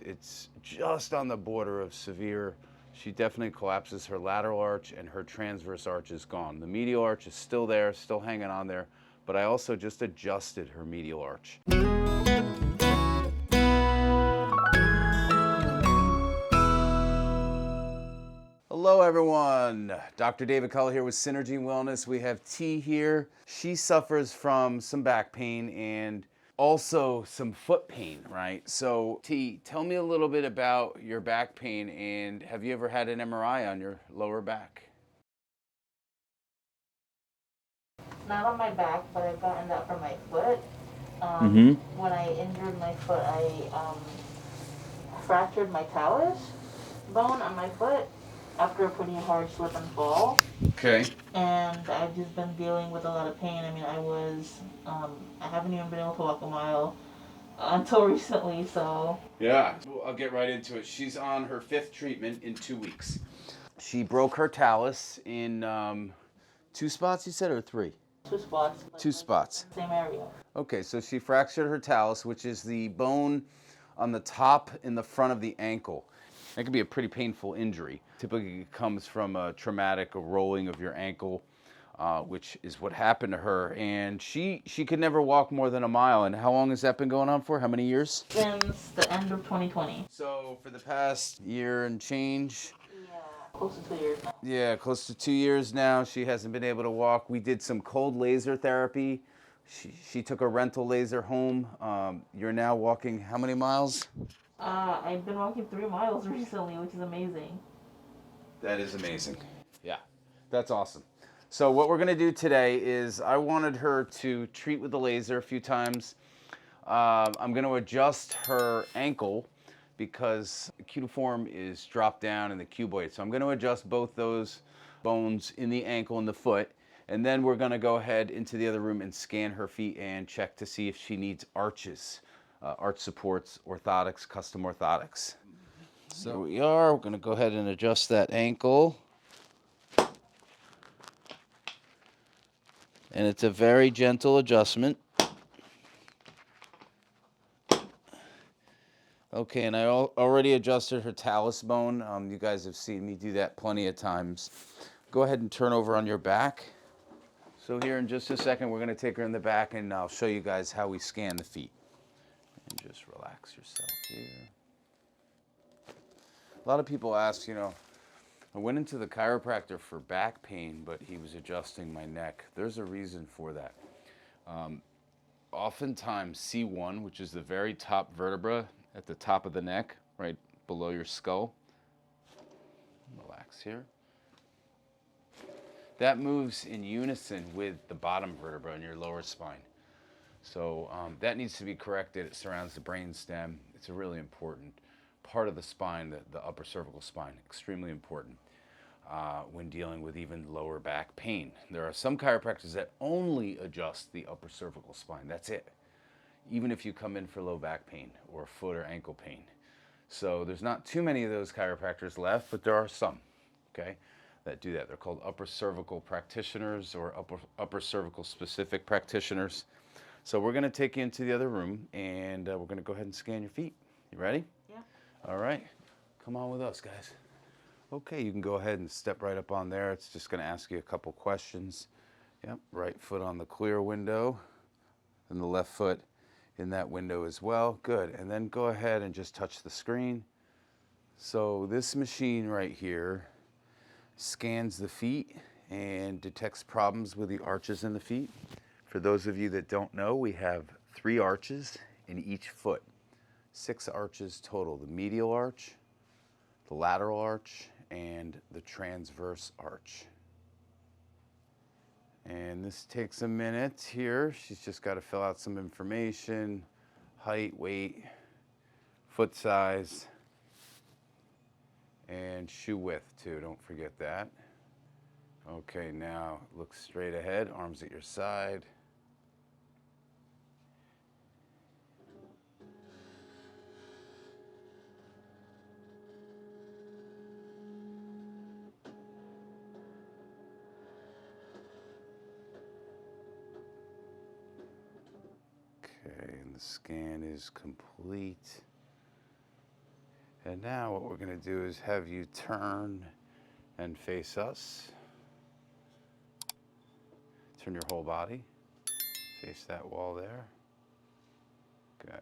it's just on the border of severe. She definitely collapses. Her lateral arch and her transverse arch is gone. The medial arch is still there, still hanging on there, but I also just adjusted her medial arch. Hello everyone, Dr. David Kulla here with Synergy Wellness. We have T here. She suffers from some back pain and also some foot pain, right? So T, tell me a little bit about your back pain, and have you ever had an MRI on your lower back? Not on my back, but I've gotten that from my foot. When I injured my foot, I fractured my talus bone on my foot after a pretty hard slip and fall. Okay. And I've just been dealing with a lot of pain. I mean, I haven't even been able to walk a mile until recently, so. Yeah, I'll get right into it. She's on her 5th treatment in 2 weeks. She broke her talus in 2 spots, you said, or 3? 2 spots. 2 spots. Same area. Okay, so she fractured her talus, which is the bone on the top in the front of the ankle. That can be a pretty painful injury. Typically it comes from a traumatic rolling of your ankle, which is what happened to her. And she could never walk more than a mile. And how long has that been going on for? How many years? Since the end of 2020. So for the past year and change? Yeah, close to 2 years now. Yeah, close to 2 years now. She hasn't been able to walk. We did some cold laser therapy. She took a rental laser home. You're now walking how many miles? I've been walking 3 miles recently, which is amazing. That is amazing. Yeah, that's awesome. So what we're gonna do today is I wanted her to treat with the laser a few times. I'm gonna adjust her ankle because the cutiform is dropped down in the cuboid. So I'm gonna adjust both those bones in the ankle and the foot. And then we're gonna go ahead into the other room and scan her feet and check to see if she needs arches. Arch supports, orthotics, custom orthotics. So here we are. We're going to go ahead and adjust that ankle. And it's a very gentle adjustment. Okay, and I already adjusted her talus bone. You guys have seen me do that plenty of times. Go ahead and turn over on your back. So here in just a second, we're going to take her in the back and I'll show you guys how we scan the feet. And just relax yourself here. A lot of people ask, I went into the chiropractor for back pain, but he was adjusting my neck. There's a reason for that. Oftentimes C1, which is the very top vertebra at the top of the neck, right below your skull. Relax here. That moves in unison with the bottom vertebra in your lower spine. So that needs to be corrected. It surrounds the brain stem. It's a really important part of the spine, the upper cervical spine, extremely important when dealing with even lower back pain. There are some chiropractors that only adjust the upper cervical spine. That's it, even if you come in for low back pain or foot or ankle pain. So there's not too many of those chiropractors left, but there are some, okay, that do that. They're called upper cervical practitioners or upper cervical specific practitioners. So we're going to take you into the other room, and we're going to go ahead and scan your feet. You ready? Yeah. All right. Come on with us, guys. Okay, you can go ahead and step right up on there. It's just going to ask you a couple questions. Yep, right foot on the clear window, and the left foot in that window as well. Good. And then go ahead and just touch the screen. So this machine right here scans the feet and detects problems with the arches in the feet. For those of you that don't know, we have 3 arches in each foot. 6 arches total: the medial arch, the lateral arch, and the transverse arch. And this takes a minute here. She's just got to fill out some information: height, weight, foot size, and shoe width too, don't forget that. Okay, now look straight ahead, arms at your side. Okay, and the scan is complete. And now what we're going to do is have you turn and face us. Turn your whole body. Face that wall there. Good.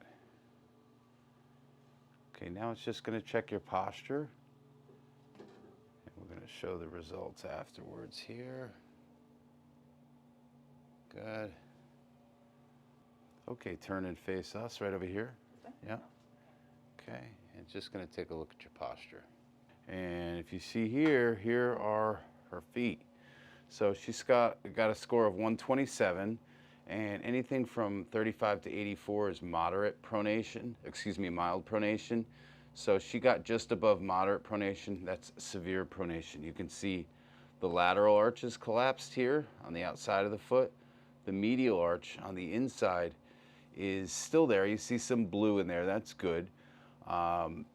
Okay, now it's just going to check your posture. And we're going to show the results afterwards here. Good. Okay, turn and face us right over here. Yeah. Okay, and just going to take a look at your posture. And if you see here, here are her feet. So she's got a score of 127, and anything from 35 to 84 is moderate pronation, mild pronation. So she got just above moderate pronation, that's severe pronation. You can see the lateral arch is collapsed here on the outside of the foot. The medial arch on the inside is still there. You see some blue in there, that's good.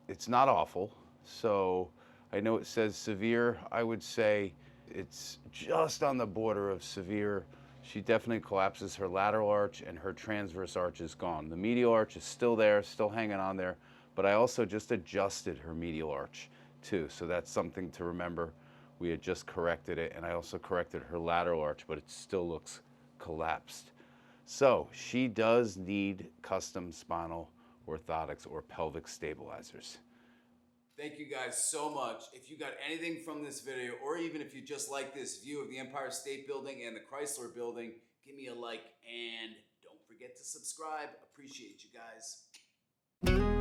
It's not awful. So I know it says severe. I would say it's just on the border of severe. She definitely collapses her lateral arch and her transverse arch is gone. The medial arch is still there, still hanging on there, but I also just adjusted her medial arch too. So that's something to remember. We had just corrected it, and I also corrected her lateral arch, but it still looks collapsed. So she does need custom spinal orthotics or pelvic stabilizers. Thank you guys so much. If you got anything from this video, or even if you just like this view of the Empire State Building and the Chrysler Building, give me a like and don't forget to subscribe. Appreciate you guys.